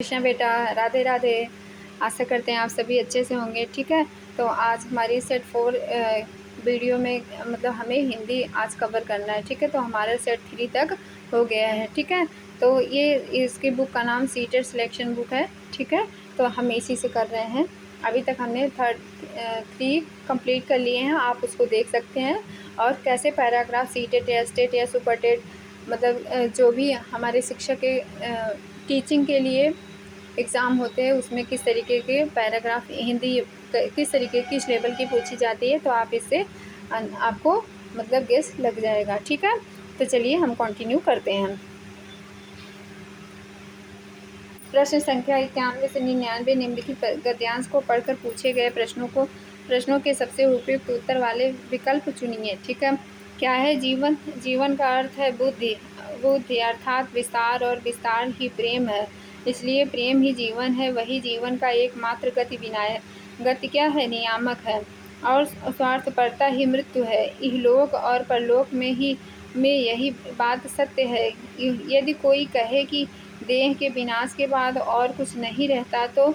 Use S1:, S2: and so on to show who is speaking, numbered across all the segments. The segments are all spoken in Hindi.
S1: कृष्णा बेटा, राधे राधे। आशा करते हैं आप सभी अच्छे से होंगे। ठीक है, तो आज हमारी सेट 4 वीडियो में मतलब हमें हिंदी आज कवर करना है। ठीक है, तो हमारा सेट 3 तक हो गया है। ठीक है, तो ये इसकी बुक का नाम सीटेड सिलेक्शन बुक है। ठीक है, तो हम इसी से कर रहे हैं। अभी तक हमने 3 कंप्लीट कर लिए हैं, आप उसको देख सकते हैं। और कैसे पैराग्राफ सीटेड या स्टेट या सुपरटेड मतलब जो भी हमारे शिक्षक के टीचिंग के लिए एग्ज़ाम होते हैं उसमें किस तरीके के पैराग्राफ हिंदी किस तरीके किस लेवल की पूछी जाती है, तो आप इससे आपको मतलब गेस लग जाएगा। ठीक है, तो चलिए हम कंटिन्यू करते हैं। प्रश्न संख्या 91 से 99 निम्नलिखित गद्यांश को पढ़कर पूछे गए प्रश्नों के सबसे उपयुक्त उत्तर वाले विकल्प चुनिए। ठीक है, क्या है जीवन? जीवन का अर्थ है बुद्धि। बुद्धि अर्थात विस्तार, और विस्तार ही प्रेम है, इसलिए प्रेम ही जीवन है। वही जीवन का एकमात्र गति क्या है? नियामक है। और स्वार्थपरता ही मृत्यु है। इहलोक और परलोक में यही बात सत्य है। यदि कोई कहे कि देह के विनाश के बाद और कुछ नहीं रहता, तो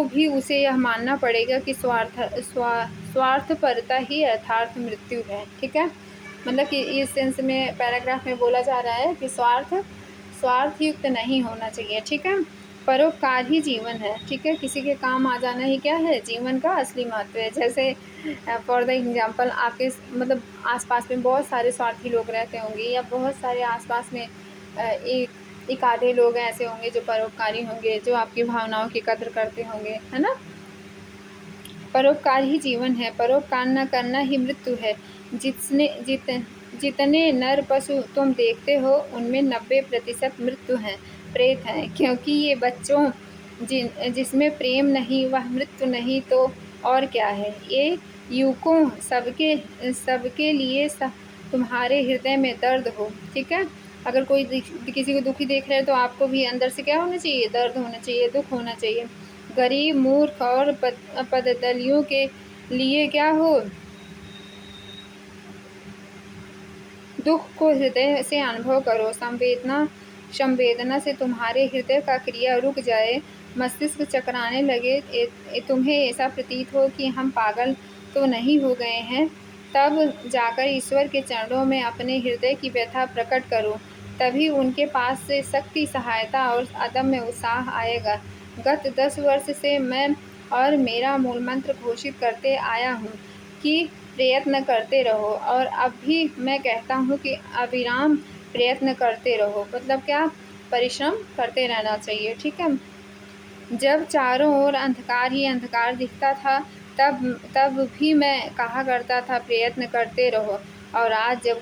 S1: भी उसे यह मानना पड़ेगा कि स्वार्थपरता ही अर्थात मृत्यु है। ठीक है, मतलब कि इस सेंस में पैराग्राफ में बोला जा रहा है कि स्वार्थ युक्त नहीं होना चाहिए। ठीक है, परोपकार ही जीवन है। ठीक है, किसी के काम आ जाना ही क्या है? जीवन का असली महत्व है। जैसे फॉर द एग्जांपल आपके मतलब आसपास में बहुत सारे स्वार्थी लोग रहते होंगे, या बहुत सारे आसपास में एक आधे लोग ऐसे होंगे जो परोपकारी होंगे, जो आपकी भावनाओं की कद्र करते होंगे, है ना। परोपकार ही जीवन है। परोपकार न करना ही मृत्यु है। जितने नर पशु तुम देखते हो उनमें 90% मृत्यु हैं, प्रेत हैं, क्योंकि ये बच्चों जिसमें प्रेम नहीं वह मृत्यु नहीं तो और क्या है। ये युवकों सबके लिए तुम्हारे हृदय में दर्द हो। ठीक है, अगर कोई किसी को दुखी देख रहे हैं तो आपको भी अंदर से क्या होना चाहिए? दर्द होना चाहिए, दुख होना चाहिए। गरीब, मूर्ख और पददलियों के लिए क्या हो? दुख को हृदय से अनुभव करो। संवेदना से तुम्हारे हृदय का क्रिया रुक जाए, मस्तिष्क चकराने लगे, तुम्हें ऐसा प्रतीत हो कि हम पागल तो नहीं हो गए हैं, तब जाकर ईश्वर के चरणों में अपने हृदय की व्यथा प्रकट करो। तभी उनके पास से शक्ति, सहायता और अदम्य उत्साह आएगा। गत 10 वर्ष से मैं और मेरा मूल मंत्र घोषित करते आया हूँ कि प्रयत्न करते रहो, और अब भी मैं कहता हूँ कि अविराम प्रयत्न करते रहो। मतलब क्या? परिश्रम करते रहना चाहिए। ठीक है, जब चारों ओर अंधकार ही अंधकार दिखता था, तब भी मैं कहा करता था प्रयत्न करते रहो। और आज जब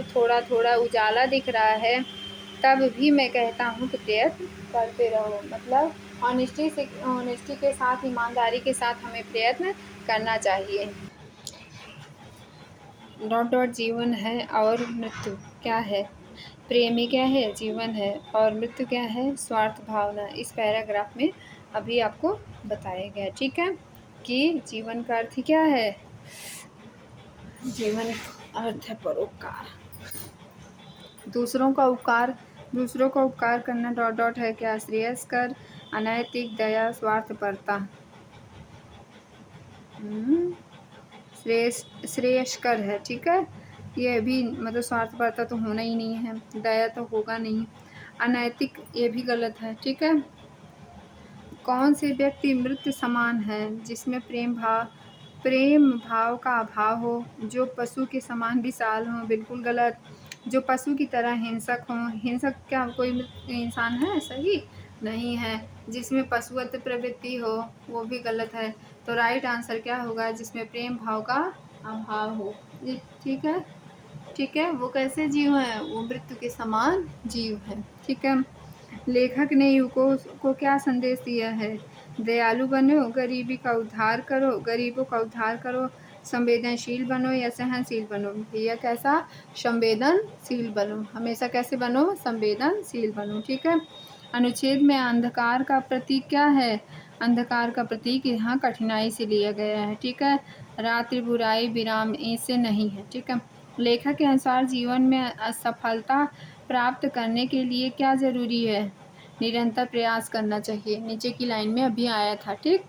S1: थोड़ा थोड़ा उजाला दिख रहा है, तब भी मैं कहता हूँ कि प्रयत्न करते रहो। मतलब ऑनेस्टी के साथ, ईमानदारी के साथ हमें प्रयत्न करना चाहिए। जीवन है और मृत्यु क्या है? प्रेम ही क्या है? जीवन है। और मृत्यु क्या है? स्वार्थ भावना। इस पैराग्राफ में अभी आपको बताया गया। ठीक है, कि जीवन का अर्थ क्या है? जीवन अर्थ है परोपकार, दूसरों का उपकार करना है क्या? श्रेयस्कर, अनैतिक, दया, स्वार्थपरता। श्रेयस्कर है। ठीक है, ये भी मतलब स्वार्थपरता तो होना ही नहीं है, दया तो होगा नहीं, अनैतिक ये भी गलत है। ठीक है, कौन से व्यक्ति मृत्यु समान है? जिसमें प्रेम भाव का अभाव हो, जो पशु के समान विशाल हो, बिल्कुल गलत। जो पशु की तरह हिंसक हो, हिंसक क्या कोई इंसान है? सही नहीं है। जिसमें पशुवत प्रवृत्ति हो, वो भी गलत है। तो राइट आंसर क्या होगा? जिसमें प्रेम भाव का अभाव हो। ठीक है, ठीक है, वो कैसे जीव है? वो मृत्यु के समान जीव है। ठीक है, लेखक ने युवकों को क्या संदेश दिया है? दयालु बनो, गरीबों का उद्धार करो, संवेदनशील बनो या सहनशील बनो। भैया कैसा? संवेदनशील बनो। हमेशा कैसे बनो? संवेदनशील बनो। ठीक है, अनुच्छेद में अंधकार का प्रतीक क्या है? अंधकार का प्रतीक यहाँ कठिनाई से लिया गया है। ठीक है, रात्रि, बुराई, विराम इससे नहीं है। ठीक है, लेखक के अनुसार जीवन में सफलता प्राप्त करने के लिए क्या जरूरी है? निरंतर प्रयास करना चाहिए। नीचे की लाइन में अभी आया था, ठीक।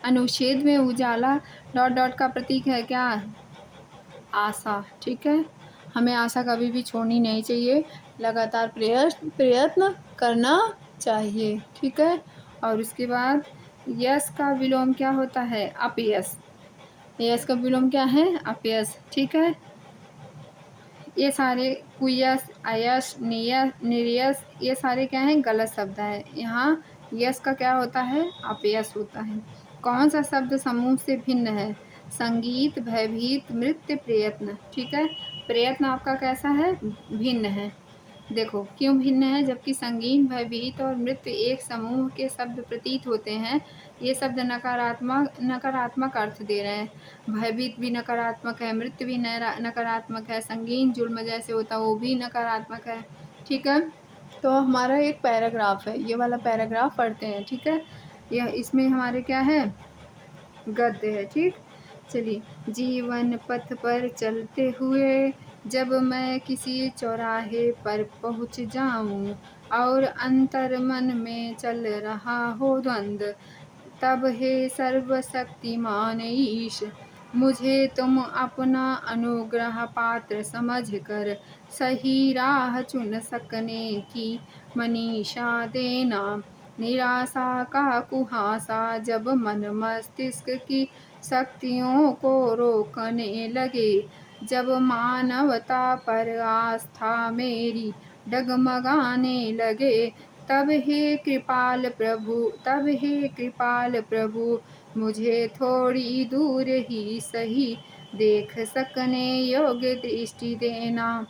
S1: अनुच्छेद में उजाला डॉट डॉट का प्रतीक है क्या? आशा, ठीक है। हमें आशा कभी भी छोड़नी नहीं चाहिए, लगातार प्रयत्न करना चाहिए, ठीक है। और उसके बाद यश का विलोम क्या होता है? अपयश। यश का विलोम क्या है? अपयश, ठीक है। ये सारे कुयस, अयश, नियस, निर्यस, ये सारे क्या हैं? गलत शब्द है। यहाँ यश का क्या होता है? अपयश होता है। कौन सा शब्द समूह से भिन्न है? संगीत, भयभीत, नृत्य, प्रयत्न, ठीक है। प्रयत्न आपका कैसा है? भिन्न है। देखो क्यों भिन्न है? जबकि संगीत, भयभीत और नृत्य एक समूह के शब्द प्रतीत होते हैं। ये शब्द नकारात्मक अर्थ दे रहे हैं। भयभीत भी नकारात्मक है, नृत्य भी नकारात्मक है, संगीत जुल्म जैसे होता है वो भी नकारात्मक है, ठीक है। तो हमारा एक पैराग्राफ है, ये वाला पैराग्राफ पढ़ते हैं, ठीक है। यह इसमें हमारे क्या है? गद्य है, ठीक। चलिए, जीवन पथ पर चलते हुए जब मैं किसी चौराहे पर पहुंच जाऊं और अंतर मन में चल रहा हो द्वंद्व, तब हे सर्वशक्तिमान ईश, मुझे तुम अपना अनुग्रह पात्र समझकर सही राह चुन सकने की मनीषा देना। निराशा का कुहासा जब मन मस्तिष्क की शक्तियों को रोकने लगे, जब मानवता पर आस्था मेरी डगमगाने लगे, तब हे कृपाल प्रभु मुझे थोड़ी दूर ही सही देख सकने योग्य दृष्टि देना।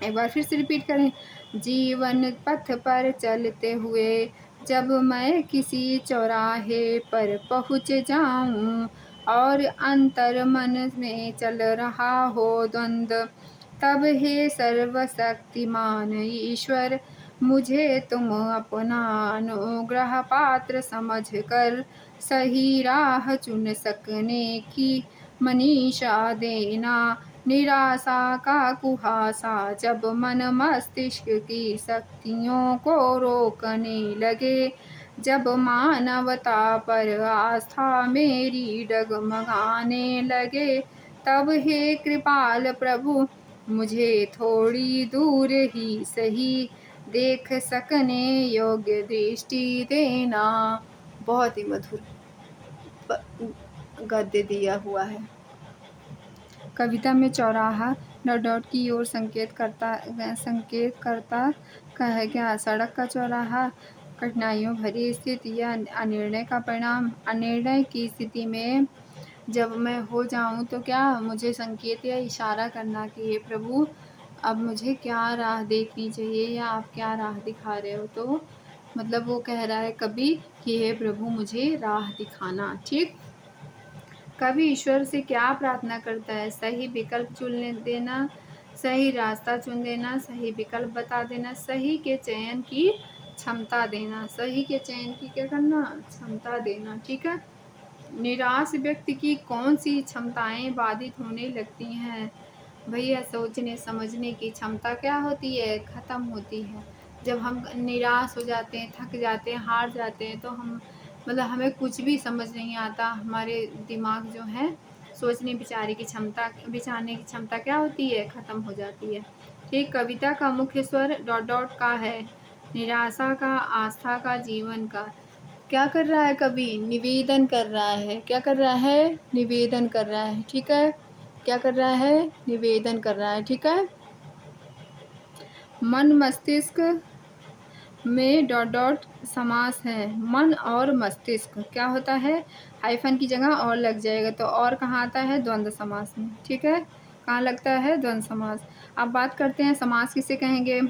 S1: एक बार फिर से रिपीट करें। जीवन पथ पर चलते हुए जब मैं किसी चौराहे पर पहुंच जाऊं और अंतर मन में चल रहा हो द्वंद्व, तब हे सर्वशक्तिमान ईश्वर, मुझे तुम अपना अनुग्रह पात्र समझकर सही राह चुन सकने की मनीषा देना। निराशा का कुहासा जब मन मस्तिष्क की शक्तियों को रोकने लगे, जब मानवता पर आस्था मेरी डगमगाने लगे, तब हे कृपाल प्रभु मुझे थोड़ी दूर ही सही देख सकने योग्य दृष्टि देना। बहुत ही मधुर गद्य दिया हुआ है। कविता में चौराहा डॉट डॉट की ओर संकेत करता है क्या? सड़क का चौराहा कठिनाइयों भरी स्थिति या अनिर्णय का परिणाम। अनिर्णय की स्थिति में जब मैं हो जाऊं तो क्या मुझे संकेत या इशारा करना कि हे प्रभु अब मुझे क्या राह देखनी चाहिए या आप क्या राह दिखा रहे हो। तो मतलब वो कह रहा है कवि कि हे प्रभु मुझे राह दिखाना, ठीक। कवि ईश्वर से क्या प्रार्थना करता है? सही विकल्प चुन देना, सही रास्ता चुन देना, सही विकल्प बता देना, सही के चयन की क्षमता देना। सही के चयन की क्या करना? क्षमता देना, ठीक है। निराश व्यक्ति की कौन सी क्षमताएं बाधित होने लगती हैं? भैया सोचने समझने की क्षमता क्या होती है? ख़त्म होती है। जब हम निराश हो जाते हैं, थक जाते हैं, हार जाते हैं, तो हम मतलब हमें कुछ भी समझ नहीं आता। हमारे दिमाग जो है सोचने विचारने की क्षमता क्या होती है? ख़त्म हो जाती है, ठीक। कविता का मुख्य स्वर डॉट डॉट का है। निराशा का, आस्था का, जीवन का। क्या कर रहा है कवि? निवेदन कर रहा है। क्या कर रहा है? निवेदन कर रहा है, ठीक है। क्या कर रहा है? निवेदन कर रहा है, ठीक है। मन मस्तिष्क में डॉट डॉट समास है। मन और मस्तिष्क क्या होता है? हाइफन की जगह और लग जाएगा, तो और कहाँ आता है? द्वंद्व समास में, ठीक है। कहाँ लगता है? द्वंद्व समास। अब बात करते हैं समास किसे कहेंगे।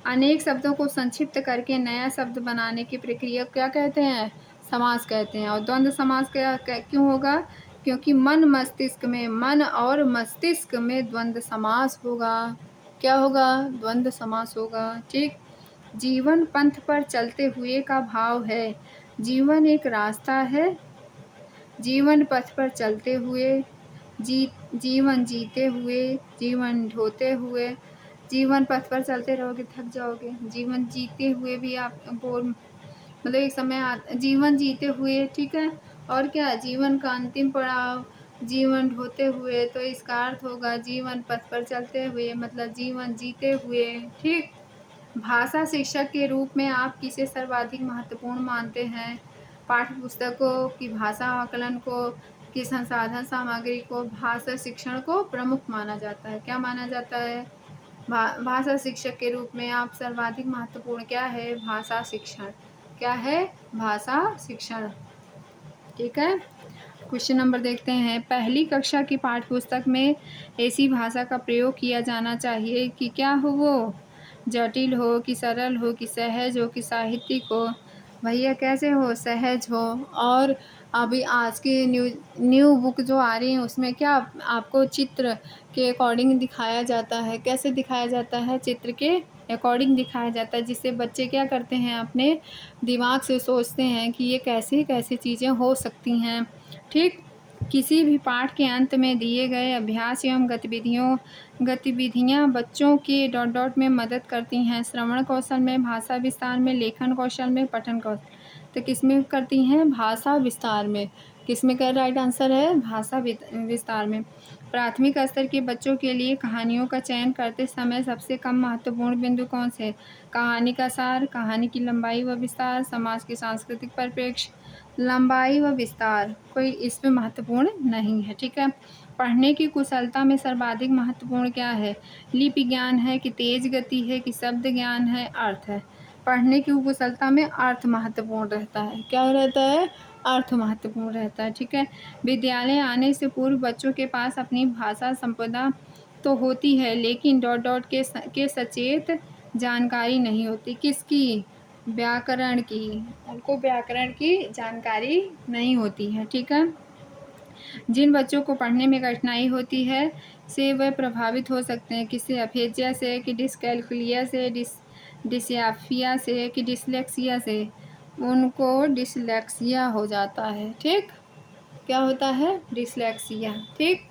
S1: अनेक शब्दों को संक्षिप्त करके नया शब्द बनाने की प्रक्रिया क्या कहते हैं? समास कहते हैं। और द्वंद्व समास क्यों होगा? क्योंकि मन और मस्तिष्क में द्वंद्व समास होगा। क्या होगा? द्वंद्व समास होगा, ठीक। जीवन पंथ पर चलते हुए का भाव है। जीवन एक रास्ता है। जीवन पथ पर चलते हुए, जीवन जीते हुए, जीवन ढोते हुए, जीवन पथ पर चलते रहोगे थक जाओगे, जीवन जीते हुए भी आप बोर, मतलब एक समय जीवन जीते हुए, ठीक है। और क्या, जीवन का अंतिम पड़ाव, जीवन ढोते हुए, तो इसका अर्थ होगा जीवन पथ पर चलते हुए, मतलब जीवन जीते हुए, ठीक। भाषा शिक्षक के रूप में आप किसे सर्वाधिक महत्वपूर्ण मानते हैं? पाठ्य पुस्तकों की भाषा आकलन को, की संसाधन सामग्री को, भाषा शिक्षण को प्रमुख माना जाता है? क्या माना जाता है? भाषा शिक्षक के रूप में आप सर्वाधिक महत्वपूर्ण क्या है? भाषा शिक्षण। क्या है? भाषा शिक्षण, ठीक है। क्वेश्चन नंबर देखते हैं। पहली कक्षा की पाठ्य पुस्तक में ऐसी भाषा का प्रयोग किया जाना चाहिए कि क्या हो, वो जटिल हो कि सरल हो कि सहज हो कि साहित्यिक हो? भैया कैसे हो? सहज हो। और अभी आज की न्यू बुक जो आ रही है उसमें क्या आपको चित्र के अकॉर्डिंग दिखाया जाता है? कैसे दिखाया जाता है? चित्र के अकॉर्डिंग दिखाया जाता है, जिससे बच्चे क्या करते हैं, अपने दिमाग से सोचते हैं कि ये कैसे कैसे चीज़ें हो सकती हैं, ठीक। किसी भी पाठ के अंत में दिए गए अभ्यास एवं गतिविधियाँ बच्चों के डॉट डॉट में मदद करती हैं। श्रवण कौशल में, भाषा विस्तार में, लेखन कौशल में, पठन कौशल। तो किस में करती हैं? भाषा विस्तार में। किस में का राइट आंसर है? भाषा विस्तार में। प्राथमिक स्तर के बच्चों के लिए कहानियों का चयन करते समय सबसे कम महत्वपूर्ण बिंदु कौन से? कहानी का सार, कहानी की लंबाई व विस्तार, समाज के सांस्कृतिक परिप्रेक्ष्य, लंबाई व विस्तार। कोई इसमें महत्वपूर्ण नहीं है, ठीक है। पढ़ने की कुशलता में सर्वाधिक महत्वपूर्ण क्या है? लिपि ज्ञान है कि तेज गति है कि शब्द ज्ञान है, अर्थ है? पढ़ने की कुशलता में अर्थ महत्वपूर्ण रहता है। क्या रहता है? अर्थ महत्वपूर्ण रहता है, ठीक है। विद्यालय आने से पूर्व बच्चों के पास अपनी भाषा संपदा तो होती है, लेकिन डॉट डॉट के सचेत जानकारी नहीं होती। किसकी? व्याकरण की। उनको व्याकरण की जानकारी नहीं होती है, ठीक है। जिन बच्चों को पढ़ने में कठिनाई होती है से वह प्रभावित हो सकते हैं। किससे? अफेजिया से कि डिसकैल्कुलिया से, डिसयाफिया से कि डिसलेक्सिया से? उनको डिसलेक्सिया हो जाता है, ठीक। क्या होता है? डिसलेक्सिया, ठीक।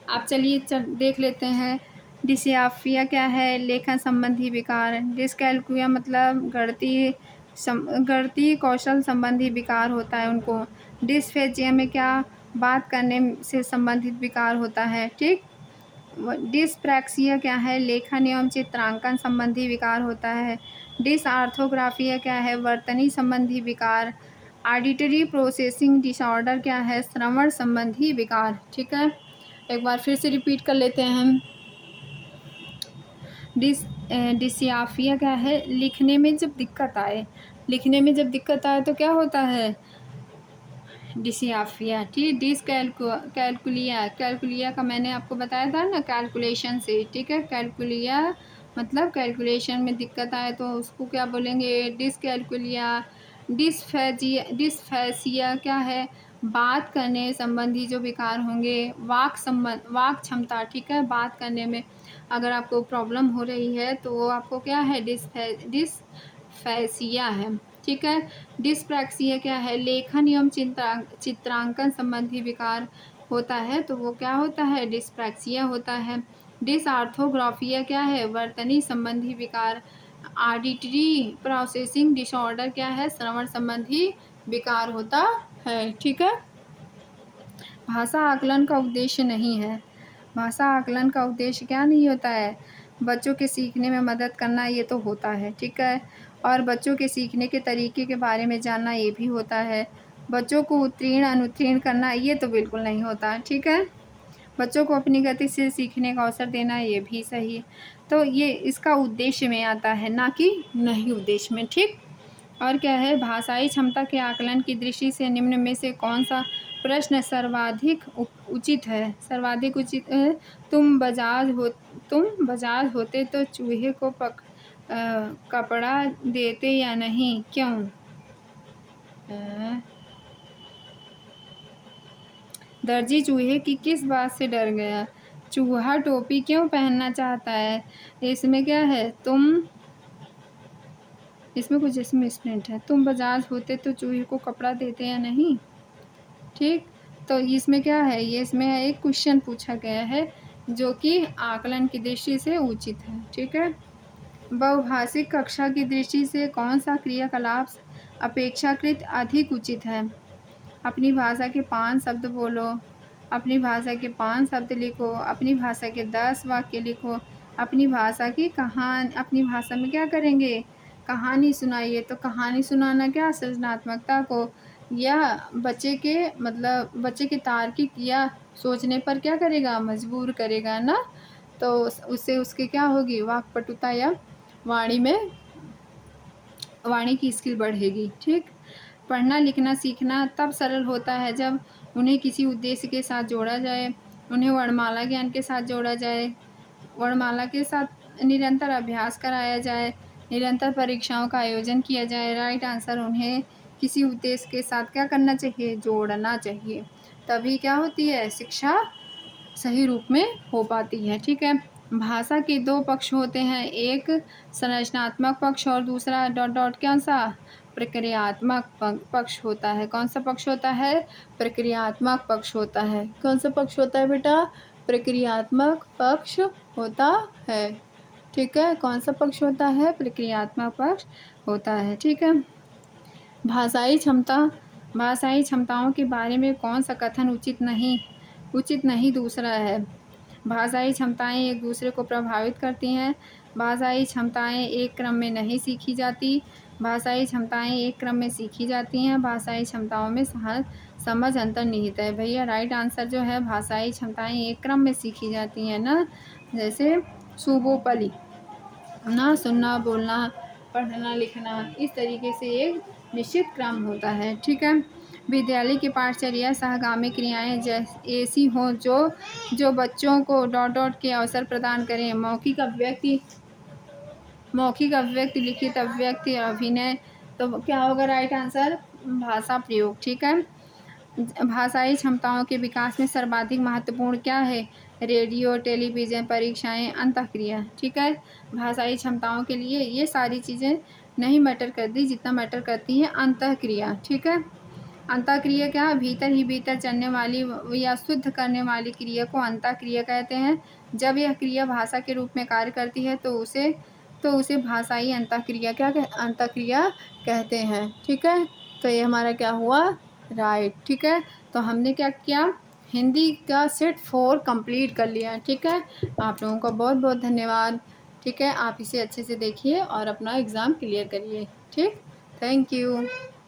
S1: आप चलिए देख लेते हैं। डिसयाफिया क्या है? लेखन संबंधी विकार। डिसकैल्कुलिया मतलब गणितीय कौशल संबंधी विकार होता है उनको। डिसफेजिया में क्या? बात करने से संबंधित विकार होता है, ठीक। डिसप्रैक्सिया क्या है? लेखन एवं चित्रांकन संबंधी विकार होता है। डिसआर्थोग्राफिया क्या है? वर्तनी संबंधी विकार। ऑडिटरी प्रोसेसिंग डिसऑर्डर क्या है? श्रवण संबंधी विकार, ठीक है। एक बार फिर से रिपीट कर लेते हैं हम। डिसयाफिया क्या है? लिखने में जब दिक्कत आए, लिखने में जब दिक्कत आए तो क्या होता है? डिसयाफिया, ठीक। कैलकुलिया का मैंने आपको बताया था ना, कैलकुलेशन से, ठीक है। कैलकुलिया मतलब कैलकुलेशन में दिक्कत आए तो उसको क्या बोलेंगे? डिसकैल्कुलिया। डिसफेसिया क्या है? बात करने संबंधी जो विकार होंगे, वाक क्षमता, ठीक है। बात करने में अगर आपको प्रॉब्लम हो रही है तो वो आपको क्या है? डिसफेसिया है, ठीक है। डिसप्रैक्सिया क्या है? लेखन एवं चित्रांकन संबंधी विकार होता है तो वो क्या होता है? डिसप्रैक्सिया होता है। डिसआर्थोग्राफिया क्या है? वर्तनी संबंधी विकार। ऑडिटरी प्रोसेसिंग डिसऑर्डर क्या है? श्रवण संबंधी विकार होता है, ठीक है। भाषा आकलन का उद्देश्य नहीं है। भाषा आकलन का उद्देश्य क्या नहीं होता है? बच्चों के सीखने में मदद करना, ये तो होता है, ठीक है। और बच्चों के सीखने के तरीके के बारे में जानना, ये भी होता है। बच्चों को उत्तीर्ण अनुत्तीर्ण करना, ये तो बिल्कुल नहीं होता, ठीक है। बच्चों को अपनी गति से सीखने का अवसर देना, ये भी सही है। तो ये इसका उद्देश्य में आता है, ना कि नहीं उद्देश्य में, ठीक। और क्या है? भाषाई क्षमता के आकलन की दृष्टि से निम्न में से कौन सा प्रश्न सर्वाधिक उचित है? सर्वाधिक उचित है। तुम बजाज होते तो चूहे को कपड़ा देते या नहीं? क्यों? दर्जी चूहे की किस बात से डर गया? चूहा टोपी क्यों पहनना चाहता है? इसमें क्या है? इसमें कुछ इसमें स्प्रिंट है। तुम बजाज होते तो चूहे को कपड़ा देते या नहीं? ठीक। तो इसमें क्या है? ये इसमें एक क्वेश्चन पूछा गया है जो कि आकलन की दृष्टि से उचित है। ठीक है। बहुभाषिक कक्षा की दृष्टि से कौन सा क्रियाकलाप अपेक्षाकृत अधिक उचित है? अपनी भाषा के 5 शब्द बोलो, अपनी भाषा के 5 शब्द लिखो, अपनी भाषा के 10 वाक्य लिखो, अपनी भाषा अपनी भाषा में क्या करेंगे? कहानी सुनाइए। तो कहानी सुनाना क्या सृजनात्मकता को या बच्चे के तार्किक या सोचने पर क्या करेगा? मजबूर करेगा ना। तो उससे उसकी क्या होगी? वाक्पटुता या वाणी की स्किल बढ़ेगी। ठीक। पढ़ना लिखना सीखना तब सरल होता है जब उन्हें किसी उद्देश्य के साथ जोड़ा जाए, उन्हें वर्णमाला ज्ञान के साथ जोड़ा जाए, वर्णमाला के साथ निरंतर अभ्यास कराया जाए, निरंतर परीक्षाओं का आयोजन किया जाए। राइट आंसर उन्हें किसी उद्देश्य के साथ क्या करना चाहिए? जोड़ना चाहिए। तभी क्या होती है? शिक्षा सही रूप में हो पाती है। ठीक है। भाषा के 2 पक्ष होते हैं, एक संरचनात्मक पक्ष और दूसरा कौन सा? प्रक्रियात्मक पक्ष होता है। कौन सा पक्ष होता है? प्रक्रियात्मक पक्ष होता है। कौन सा पक्ष होता है बेटा? प्रक्रियात्मक पक्ष होता है। ठीक है। कौन सा पक्ष होता है? प्रक्रियात्मक पक्ष होता है। ठीक है। भाषाई क्षमताओं के बारे में कौन सा कथन उचित नहीं दूसरा है। भाषाई क्षमताएं एक दूसरे को प्रभावित करती हैं। भाषाई क्षमताएं एक क्रम में नहीं सीखी जाती। भाषाई क्षमताएं एक क्रम में सीखी जाती हैं। भाषाई क्षमताओं में समझ अंतर्निहित है। भैया राइट आंसर जो है भाषाई क्षमताएं एक क्रम में सीखी जाती हैं ना। जैसे सुबोपली ना, सुनना बोलना पढ़ना लिखना, इस तरीके से एक निश्चित क्रम होता है। ठीक है। विद्यालय की पाठचर्या सहगामी क्रियाएं ऐसी हों जो बच्चों को के अवसर प्रदान करें। मौखिक अभिव्यक्ति, लिखित अभिव्यक्ति, अभिनय। तो क्या होगा राइट आंसर? भाषा प्रयोग। ठीक है। भाषाई क्षमताओं के विकास में सर्वाधिक महत्वपूर्ण क्या है? रेडियो, टेलीविज़न, परीक्षाएं, अंतःक्रिया। ठीक है। भाषाई क्षमताओं के लिए ये सारी चीज़ें नहीं मैटर करती जितना मैटर करती है अंतःक्रिया। ठीक है। अंतःक्रिया क्या? भीतर ही भीतर चलने वाली या शुद्ध करने वाली क्रिया को अंतःक्रिया कहते हैं। जब यह क्रिया भाषा के रूप में कार्य करती है तो उसे भाषाई अंतःक्रिया कहते हैं। ठीक है। तो ये हमारा क्या हुआ? राइट। ठीक है। तो हमने क्या किया? हिंदी का सेट 4 कंप्लीट कर लिया। ठीक है। आप लोगों का बहुत बहुत धन्यवाद। ठीक है। आप इसे अच्छे से देखिए और अपना एग्ज़ाम क्लियर करिए। ठीक। Thank you.